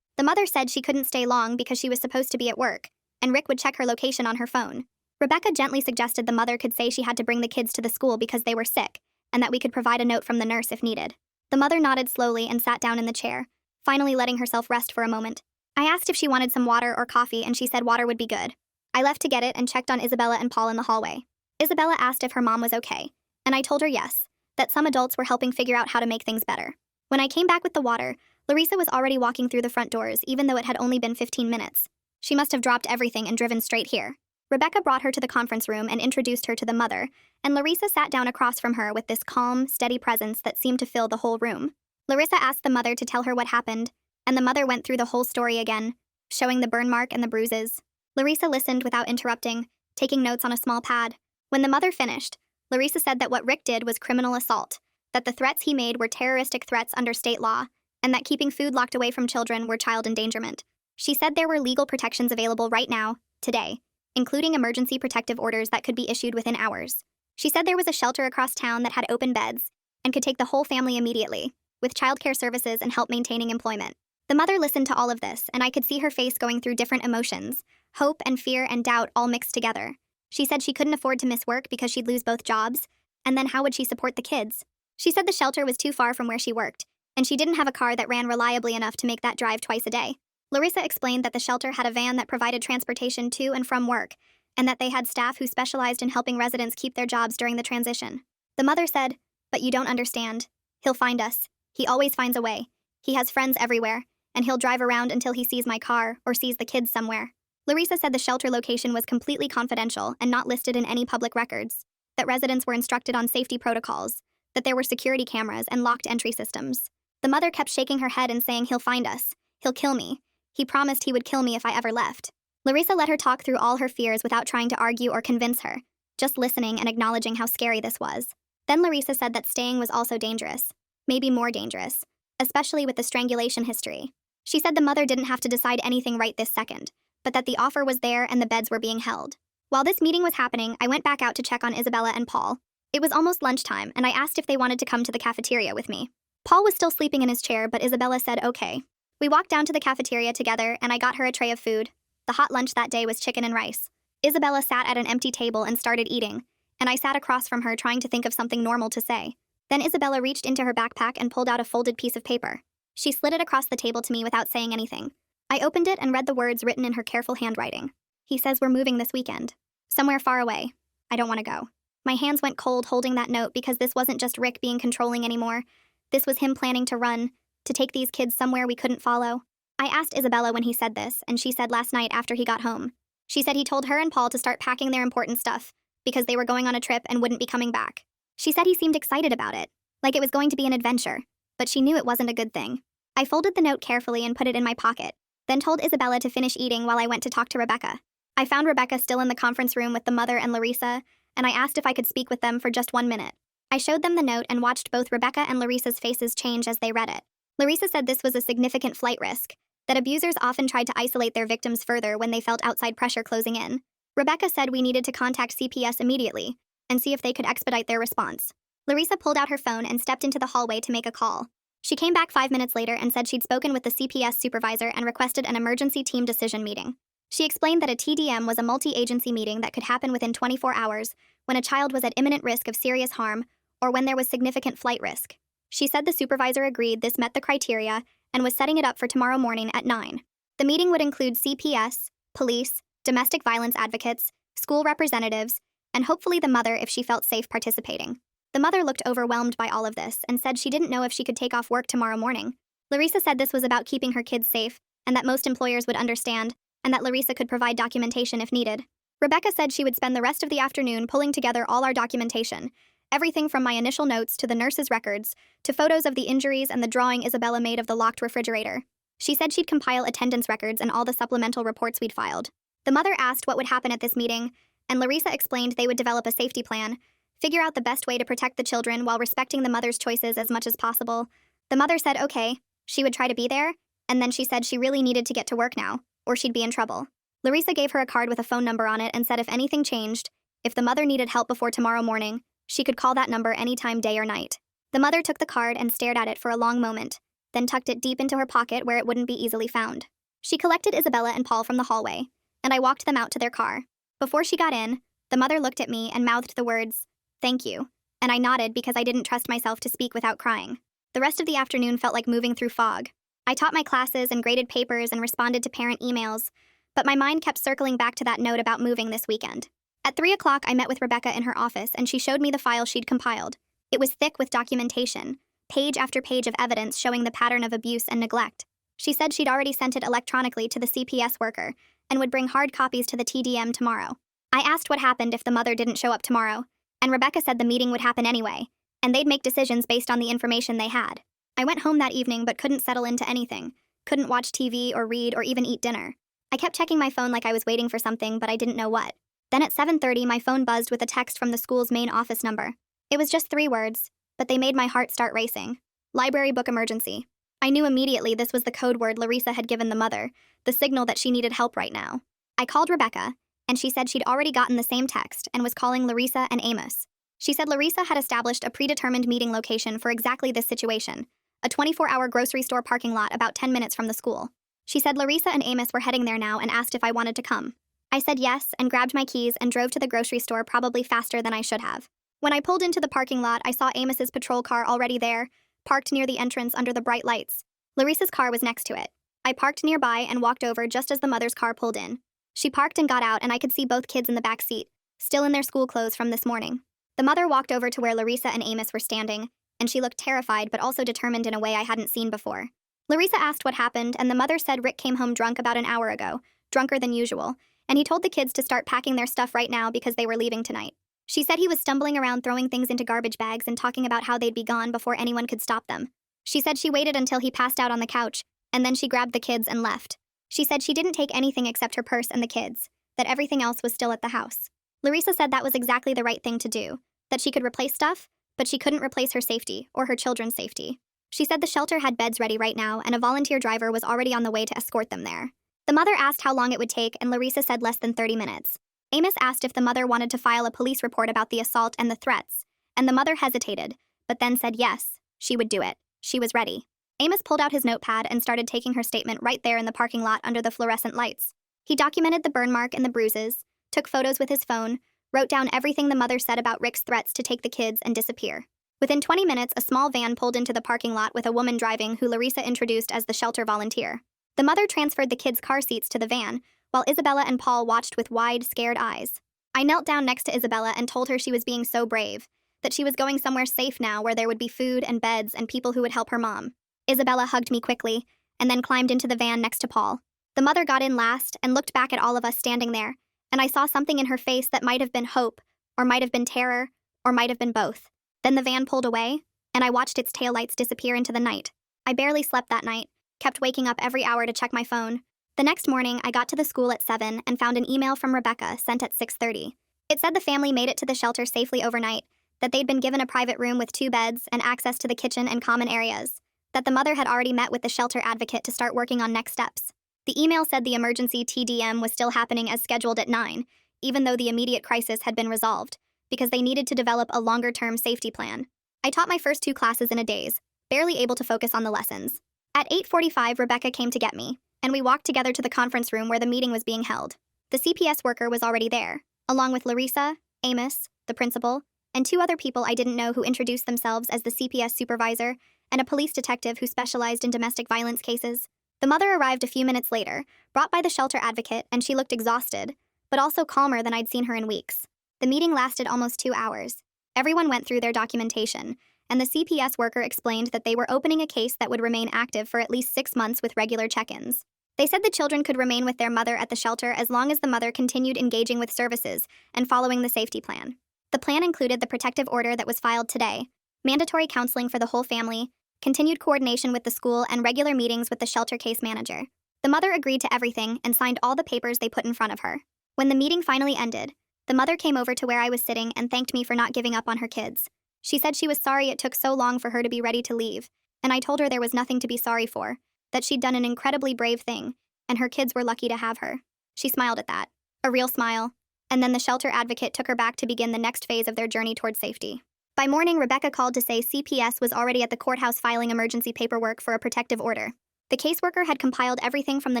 The mother said she couldn't stay long because she was supposed to be at work, and Rick would check her location on her phone. Rebecca gently suggested the mother could say she had to bring the kids to the school because they were sick, and that we could provide a note from the nurse if needed. The mother nodded slowly and sat down in the chair, finally letting herself rest for a moment. I asked if she wanted some water or coffee, and she said water would be good. I left to get it and checked on Isabella and Paul in the hallway. Isabella asked if her mom was okay, and I told her yes, that some adults were helping figure out how to make things better. When I came back with the water, Larissa was already walking through the front doors, even though it had only been 15 minutes. She must have dropped everything and driven straight here. Rebecca brought her to the conference room and introduced her to the mother, and Larissa sat down across from her with this calm, steady presence that seemed to fill the whole room. Larissa asked the mother to tell her what happened, and the mother went through the whole story again, showing the burn mark and the bruises. Larissa listened without interrupting, taking notes on a small pad. When the mother finished, Larissa said that what Rick did was criminal assault, that the threats he made were terroristic threats under state law, and that keeping food locked away from children were child endangerment. She said there were legal protections available right now, today, including emergency protective orders that could be issued within hours. She said there was a shelter across town that had open beds and could take the whole family immediately, with childcare services and help maintaining employment. The mother listened to all of this, and I could see her face going through different emotions, hope and fear and doubt all mixed together. She said she couldn't afford to miss work because she'd lose both jobs, and then how would she support the kids? She said the shelter was too far from where she worked, and she didn't have a car that ran reliably enough to make that drive twice a day. Larissa explained that the shelter had a van that provided transportation to and from work, and that they had staff who specialized in helping residents keep their jobs during the transition. The mother said, "But you don't understand. He'll find us. He always finds a way. He has friends everywhere, and he'll drive around until he sees my car or sees the kids somewhere." Larissa said the shelter location was completely confidential and not listed in any public records, that residents were instructed on safety protocols, that there were security cameras and locked entry systems. The mother kept shaking her head and saying, "He'll find us. He'll kill me. He promised he would kill me if I ever left." Larissa let her talk through all her fears without trying to argue or convince her, just listening and acknowledging how scary this was. Then Larissa said that staying was also dangerous, maybe more dangerous, especially with the strangulation history. She said the mother didn't have to decide anything right this second, but that the offer was there and the beds were being held. While this meeting was happening, I went back out to check on Isabella and Paul. It was almost lunchtime, and I asked if they wanted to come to the cafeteria with me. Paul was still sleeping in his chair, but Isabella said okay. We walked down to the cafeteria together, and I got her a tray of food. The hot lunch that day was chicken and rice. Isabella sat at an empty table and started eating, and I sat across from her trying to think of something normal to say. Then Isabella reached into her backpack and pulled out a folded piece of paper. She slid it across the table to me without saying anything. I opened it and read the words written in her careful handwriting. "He says we're moving this weekend. Somewhere far away. I don't want to go." My hands went cold holding that note because this wasn't just Rick being controlling anymore. This was him planning to run, to take these kids somewhere we couldn't follow. I asked Isabella when he said this, and she said last night after he got home. She said he told her and Paul to start packing their important stuff because they were going on a trip and wouldn't be coming back. She said he seemed excited about it, like it was going to be an adventure, but she knew it wasn't a good thing. I folded the note carefully and put it in my pocket, then told Isabella to finish eating while I went to talk to Rebecca. I found Rebecca still in the conference room with the mother and Larissa, and I asked if I could speak with them for just 1 minute. I showed them the note and watched both Rebecca and Larissa's faces change as they read it. Larissa said this was a significant flight risk, that abusers often tried to isolate their victims further when they felt outside pressure closing in. Rebecca said we needed to contact CPS immediately and see if they could expedite their response. Larissa pulled out her phone and stepped into the hallway to make a call. She came back 5 minutes later and said she'd spoken with the CPS supervisor and requested an emergency team decision meeting. She explained that a TDM was a multi-agency meeting that could happen within 24 hours when a child was at imminent risk of serious harm or when there was significant flight risk. She said the supervisor agreed this met the criteria and was setting it up for tomorrow morning at 9. The meeting would include CPS, police, domestic violence advocates, school representatives, and hopefully the mother if she felt safe participating. The mother looked overwhelmed by all of this and said she didn't know if she could take off work tomorrow morning. Larissa said this was about keeping her kids safe and that most employers would understand and that Larissa could provide documentation if needed. Rebecca said she would spend the rest of the afternoon pulling together all our documentation, everything from my initial notes to the nurse's records, to photos of the injuries and the drawing Isabella made of the locked refrigerator. She said she'd compile attendance records and all the supplemental reports we'd filed. The mother asked what would happen at this meeting, and Larissa explained they would develop a safety plan, figure out the best way to protect the children while respecting the mother's choices as much as possible. The mother said okay, she would try to be there, and then she said she really needed to get to work now, or she'd be in trouble. Larissa gave her a card with a phone number on it and said if anything changed, if the mother needed help before tomorrow morning, she could call that number anytime, day or night. The mother took the card and stared at it for a long moment, then tucked it deep into her pocket where it wouldn't be easily found. She collected Isabella and Paul from the hallway, and I walked them out to their car. Before she got in, the mother looked at me and mouthed the words, "Thank you," and I nodded because I didn't trust myself to speak without crying. The rest of the afternoon felt like moving through fog. I taught my classes and graded papers and responded to parent emails, but my mind kept circling back to that note about moving this weekend. At 3 o'clock, I met with Rebecca in her office, and she showed me the file she'd compiled. It was thick with documentation, page after page of evidence showing the pattern of abuse and neglect. She said she'd already sent it electronically to the CPS worker and would bring hard copies to the TDM tomorrow. I asked what happened if the mother didn't show up tomorrow, and Rebecca said the meeting would happen anyway, and they'd make decisions based on the information they had. I went home that evening but couldn't settle into anything, couldn't watch TV or read or even eat dinner. I kept checking my phone like I was waiting for something, but I didn't know what. Then at 7:30, my phone buzzed with a text from the school's main office number. It was just 3 words, but they made my heart start racing. Library book emergency. I knew immediately this was the code word Larissa had given the mother, the signal that she needed help right now. I called Rebecca, and she said she'd already gotten the same text and was calling Larissa and Amos. She said Larissa had established a predetermined meeting location for exactly this situation, a 24-hour grocery store parking lot about 10 minutes from the school. She said Larissa and Amos were heading there now and asked if I wanted to come. I said yes and grabbed my keys and drove to the grocery store probably faster than I should have. When I pulled into the parking lot, I saw Amos's patrol car already there, parked near the entrance under the bright lights. Larissa's car was next to it. I parked nearby and walked over just as the mother's car pulled in. She parked and got out, and I could see both kids in the back seat, still in their school clothes from this morning. The mother walked over to where Larissa and Amos were standing, and she looked terrified but also determined in a way I hadn't seen before. Larissa asked what happened, and the mother said Rick came home drunk about an hour ago, drunker than usual, and he told the kids to start packing their stuff right now because they were leaving tonight. She said he was stumbling around throwing things into garbage bags and talking about how they'd be gone before anyone could stop them. She said she waited until he passed out on the couch, and then she grabbed the kids and left. She said she didn't take anything except her purse and the kids, that everything else was still at the house. Larissa said that was exactly the right thing to do, that she could replace stuff, but she couldn't replace her safety or her children's safety. She said the shelter had beds ready right now, and a volunteer driver was already on the way to escort them there. The mother asked how long it would take, and Larissa said less than 30 minutes. Amos asked if the mother wanted to file a police report about the assault and the threats, and the mother hesitated, but then said yes, she would do it. She was ready. Amos pulled out his notepad and started taking her statement right there in the parking lot under the fluorescent lights. He documented the burn mark and the bruises, took photos with his phone, wrote down everything the mother said about Rick's threats to take the kids and disappear. Within 20 minutes, a small van pulled into the parking lot with a woman driving who Larissa introduced as the shelter volunteer. The mother transferred the kids' car seats to the van, while Isabella and Paul watched with wide, scared eyes. I knelt down next to Isabella and told her she was being so brave, that she was going somewhere safe now where there would be food and beds and people who would help her mom. Isabella hugged me quickly, and then climbed into the van next to Paul. The mother got in last and looked back at all of us standing there, and I saw something in her face that might have been hope, or might have been terror, or might have been both. Then the van pulled away, and I watched its taillights disappear into the night. I barely slept that night, kept waking up every hour to check my phone. The next morning, I got to the school at 7 and found an email from Rebecca sent at 6:30. It said the family made it to the shelter safely overnight, that they'd been given a private room with 2 beds and access to the kitchen and common areas, that the mother had already met with the shelter advocate to start working on next steps. The email said the emergency TDM was still happening as scheduled at 9, even though the immediate crisis had been resolved, because they needed to develop a longer-term safety plan. I taught my first 2 classes in a daze, barely able to focus on the lessons. At 8:45, Rebecca came to get me, and we walked together to the conference room where the meeting was being held. The CPS worker was already there, along with Larissa, Amos, the principal, and 2 other people I didn't know who introduced themselves as the CPS supervisor and a police detective who specialized in domestic violence cases. The mother arrived a few minutes later, brought by the shelter advocate, and she looked exhausted, but also calmer than I'd seen her in weeks. The meeting lasted almost 2 hours. Everyone went through their documentation, and the CPS worker explained that they were opening a case that would remain active for at least 6 months with regular check-ins. They said the children could remain with their mother at the shelter as long as the mother continued engaging with services and following the safety plan. The plan included the protective order that was filed today, mandatory counseling for the whole family, continued coordination with the school, and regular meetings with the shelter case manager. The mother agreed to everything and signed all the papers they put in front of her. When the meeting finally ended, the mother came over to where I was sitting and thanked me for not giving up on her kids. She said she was sorry it took so long for her to be ready to leave, and I told her there was nothing to be sorry for, that she'd done an incredibly brave thing, and her kids were lucky to have her. She smiled at that, a real smile, and then the shelter advocate took her back to begin the next phase of their journey toward safety. By morning, Rebecca called to say CPS was already at the courthouse filing emergency paperwork for a protective order. The caseworker had compiled everything from the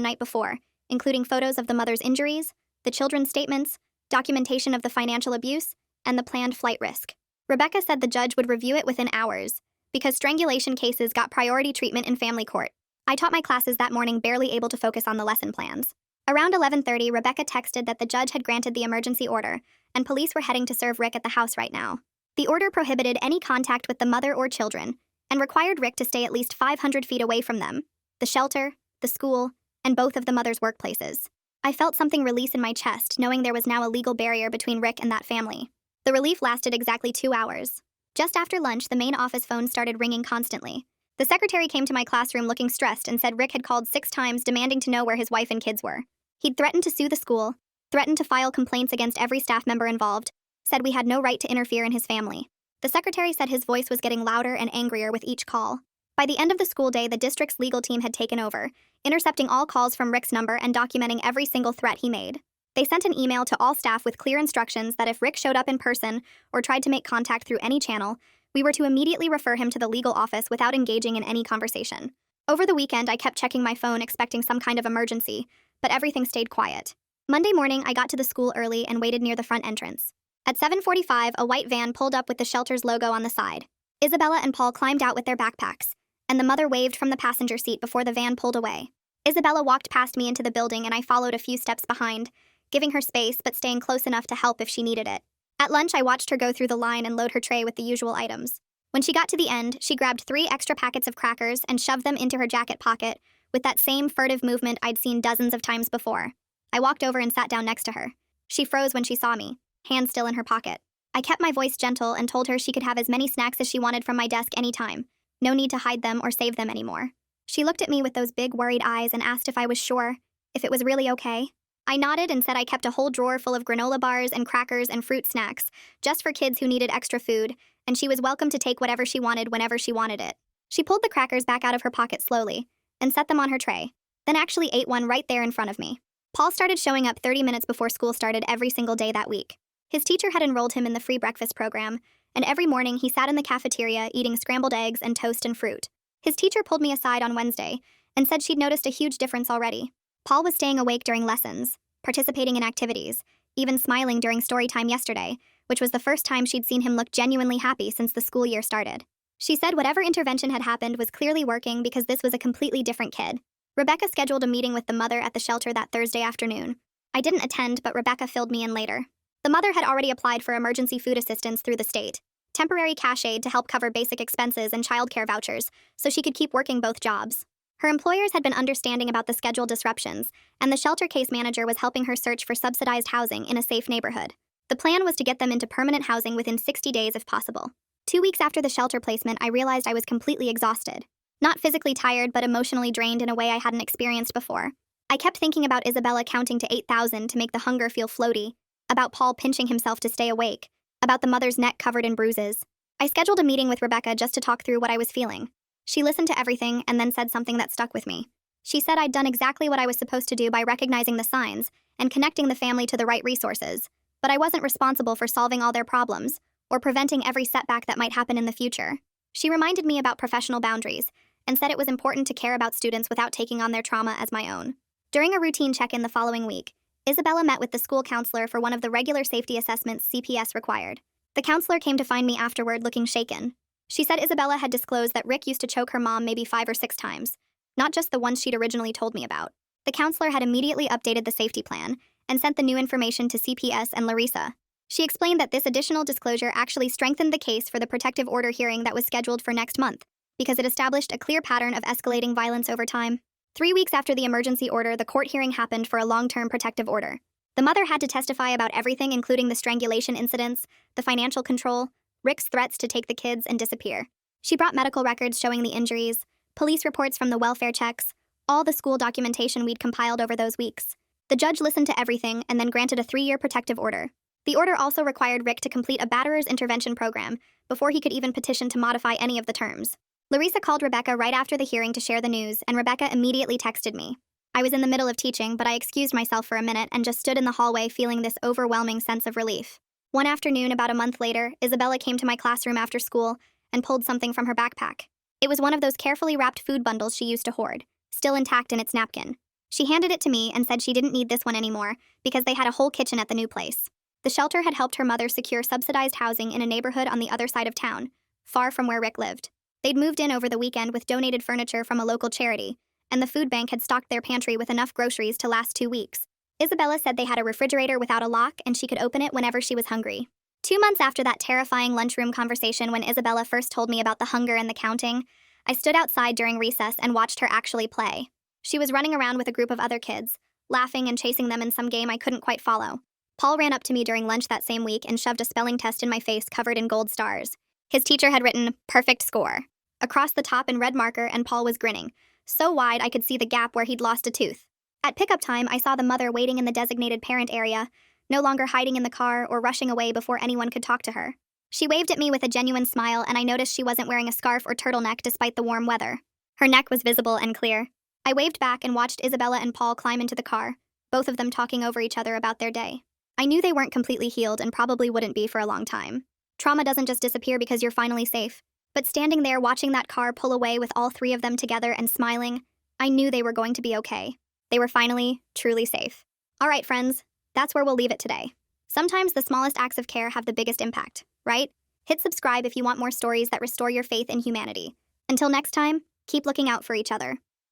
night before, including photos of the mother's injuries, the children's statements, documentation of the financial abuse, and the planned flight risk. Rebecca said the judge would review it within hours, because strangulation cases got priority treatment in family court. I taught my classes that morning, barely able to focus on the lesson plans. Around 11:30, Rebecca texted that the judge had granted the emergency order, and police were heading to serve Rick at the house right now. The order prohibited any contact with the mother or children, and required Rick to stay at least 500 feet away from them, the shelter, the school, and both of the mother's workplaces. I felt something release in my chest, knowing there was now a legal barrier between Rick and that family. The relief lasted exactly 2 hours. Just after lunch, the main office phone started ringing constantly. The secretary came to my classroom looking stressed and said Rick had called 6 times demanding to know where his wife and kids were. He'd threatened to sue the school, threatened to file complaints against every staff member involved, said we had no right to interfere in his family. The secretary said his voice was getting louder and angrier with each call. By the end of the school day, the district's legal team had taken over, intercepting all calls from Rick's number and documenting every single threat he made. They sent an email to all staff with clear instructions that if Rick showed up in person or tried to make contact through any channel, we were to immediately refer him to the legal office without engaging in any conversation. Over the weekend, I kept checking my phone expecting some kind of emergency, but everything stayed quiet. Monday morning, I got to the school early and waited near the front entrance. At 7:45, a white van pulled up with the shelter's logo on the side. Isabella and Paul climbed out with their backpacks, and the mother waved from the passenger seat before the van pulled away. Isabella walked past me into the building and I followed a few steps behind, giving her space but staying close enough to help if she needed it. At lunch, I watched her go through the line and load her tray with the usual items. When she got to the end, she grabbed 3 extra packets of crackers and shoved them into her jacket pocket with that same furtive movement I'd seen dozens of times before. I walked over and sat down next to her. She froze when she saw me, hand still in her pocket. I kept my voice gentle and told her she could have as many snacks as she wanted from my desk anytime. No need to hide them or save them anymore. She looked at me with those big worried eyes and asked if I was sure, if it was really okay. I nodded and said I kept a whole drawer full of granola bars and crackers and fruit snacks, just for kids who needed extra food, and she was welcome to take whatever she wanted whenever she wanted it. She pulled the crackers back out of her pocket slowly and set them on her tray, then actually ate one right there in front of me. Paul started showing up 30 minutes before school started every single day that week. His teacher had enrolled him in the free breakfast program, and every morning he sat in the cafeteria eating scrambled eggs and toast and fruit. His teacher pulled me aside on Wednesday and said she'd noticed a huge difference already. Paul was staying awake during lessons, participating in activities, even smiling during story time yesterday, which was the first time she'd seen him look genuinely happy since the school year started. She said whatever intervention had happened was clearly working because this was a completely different kid. Rebecca scheduled a meeting with the mother at the shelter that Thursday afternoon. I didn't attend, but Rebecca filled me in later. The mother had already applied for emergency food assistance through the state, temporary cash aid to help cover basic expenses and childcare vouchers, so she could keep working both jobs. Her employers had been understanding about the schedule disruptions, and the shelter case manager was helping her search for subsidized housing in a safe neighborhood. The plan was to get them into permanent housing within 60 days if possible. 2 weeks after the shelter placement, I realized I was completely exhausted. Not physically tired, but emotionally drained in a way I hadn't experienced before. I kept thinking about Isabella counting to 8,000 to make the hunger feel floaty, about Paul pinching himself to stay awake, about the mother's neck covered in bruises. I scheduled a meeting with Rebecca just to talk through what I was feeling. She listened to everything and then said something that stuck with me. She said I'd done exactly what I was supposed to do by recognizing the signs and connecting the family to the right resources, but I wasn't responsible for solving all their problems or preventing every setback that might happen in the future. She reminded me about professional boundaries and said it was important to care about students without taking on their trauma as my own. During a routine check-in the following week, Isabella met with the school counselor for one of the regular safety assessments CPS required. The counselor came to find me afterward looking shaken. She said Isabella had disclosed that Rick used to choke her mom maybe 5 or 6 times, not just the ones she'd originally told me about. The counselor had immediately updated the safety plan and sent the new information to CPS and Larissa. She explained that this additional disclosure actually strengthened the case for the protective order hearing that was scheduled for next month, because it established a clear pattern of escalating violence over time. 3 weeks after the emergency order, the court hearing happened for a long-term protective order. The mother had to testify about everything, including the strangulation incidents, the financial control, Rick's threats to take the kids and disappear. She brought medical records showing the injuries, police reports from the welfare checks, all the school documentation we'd compiled over those weeks. The judge listened to everything and then granted a 3-year protective order. The order also required Rick to complete a batterer's intervention program before he could even petition to modify any of the terms. Larissa called Rebecca right after the hearing to share the news, and Rebecca immediately texted me. I was in the middle of teaching, but I excused myself for a minute and just stood in the hallway feeling this overwhelming sense of relief. One afternoon, about a month later, Isabella came to my classroom after school and pulled something from her backpack. It was one of those carefully wrapped food bundles she used to hoard, still intact in its napkin. She handed it to me and said she didn't need this one anymore because they had a whole kitchen at the new place. The shelter had helped her mother secure subsidized housing in a neighborhood on the other side of town, far from where Rick lived. They'd moved in over the weekend with donated furniture from a local charity, and the food bank had stocked their pantry with enough groceries to last 2 weeks. Isabella said they had a refrigerator without a lock and she could open it whenever she was hungry. 2 months after that terrifying lunchroom conversation when Isabella first told me about the hunger and the counting, I stood outside during recess and watched her actually play. She was running around with a group of other kids, laughing and chasing them in some game I couldn't quite follow. Paul ran up to me during lunch that same week and shoved a spelling test in my face covered in gold stars. His teacher had written, "Perfect score," across the top in red marker, and Paul was grinning, so wide I could see the gap where he'd lost a tooth. At pickup time, I saw the mother waiting in the designated parent area, no longer hiding in the car or rushing away before anyone could talk to her. She waved at me with a genuine smile, and I noticed she wasn't wearing a scarf or turtleneck despite the warm weather. Her neck was visible and clear. I waved back and watched Isabella and Paul climb into the car, both of them talking over each other about their day. I knew they weren't completely healed and probably wouldn't be for a long time. Trauma doesn't just disappear because you're finally safe. But standing there watching that car pull away with all 3 of them together and smiling, I knew they were going to be okay. They were finally, truly safe. All right, friends, that's where we'll leave it today. Sometimes the smallest acts of care have the biggest impact, right? Hit subscribe if you want more stories that restore your faith in humanity. Until next time, keep looking out for each other.